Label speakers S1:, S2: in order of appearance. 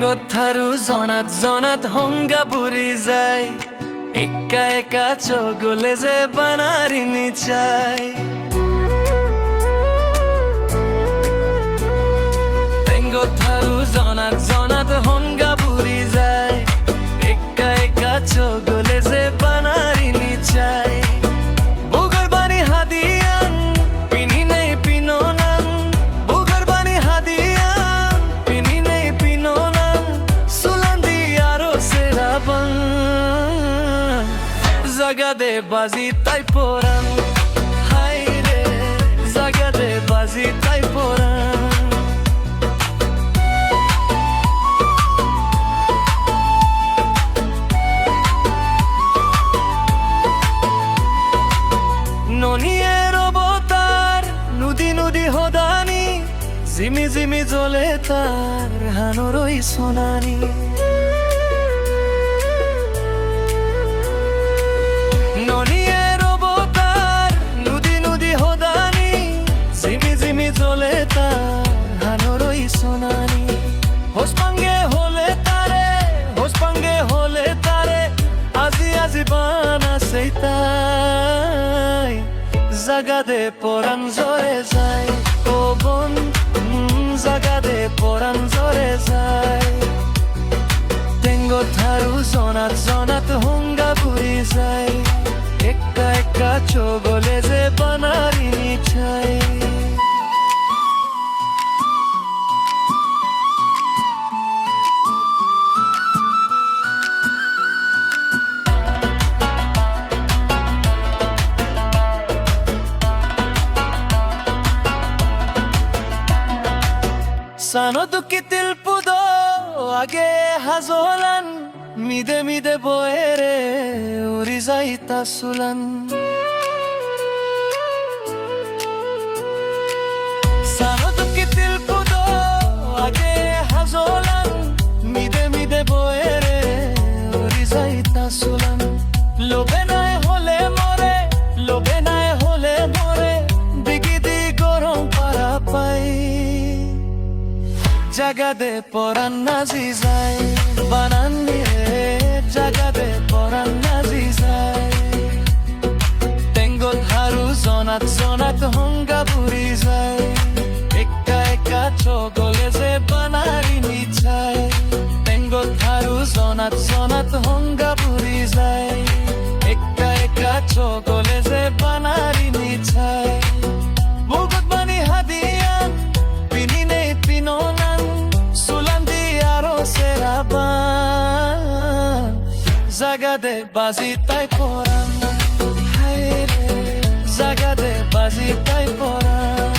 S1: থাৰু জনাত জনাত সংগা বুৰি যায় একা একা চগলে যে বানারি নিচাই টেঙ্গো থাৰু জনাত জনাত সংগা বুৰি যায় একা একা চগলে যে বানারি নিচাই জাগা দে বাজি তাই পরান হাই রে জাগা দে বাজি তাই পরান ননিয়ের অবতার নদী নদী হদানি জিমি জিমি জ্বলে তার হানরই সোনানি ননিয়ের অবতার নদী নদী হদানি জিমি জিমি জ্বলে তার হানরই সোনানি হোসপাঙ্গে হলে তারে আজি আজি বানা সেই তাই জাগা দে পরাণ জরে যায় ও বোন জাগা দে পরাণ জরে যায় টেঙ্গো থাৰু জনাত জনাত সংগা বুৰি যায় একা একা চগলে যে বানারি নিচাই সানো দুঃখী তিলপুদ আগে হাজলান মিদে মিদে বয়েরে উড়ি যাইতা সুলান সানো দুঃখী তিলপুদ আগে হাজলান মিদে মিদে বয়েরে উড়ি যাইতা সুলান লোভে নাই হলে মরে দিগি দি গরম পারা পাই জাগা দে পরাণ নাজি যায় বানানি রে জাগা দে পরাণ নাজি যায় টেঙ্গো থাৰু জনাত জনাত সংগা বুৰি যায় একা একা চগলে যে বানারি নিচাই টেঙ্গো থাৰু জনাত জনাত সংগা বুৰি যায় একা একা চগলে যে বানারি নিচাই বুকুত বানি হাদিয়ান পিনি নেই পিননান সুলান্দি আরো সেরাবান জাগা দে বাজি তাই পরান হাই রে জাগা দে বাজি তাই পরান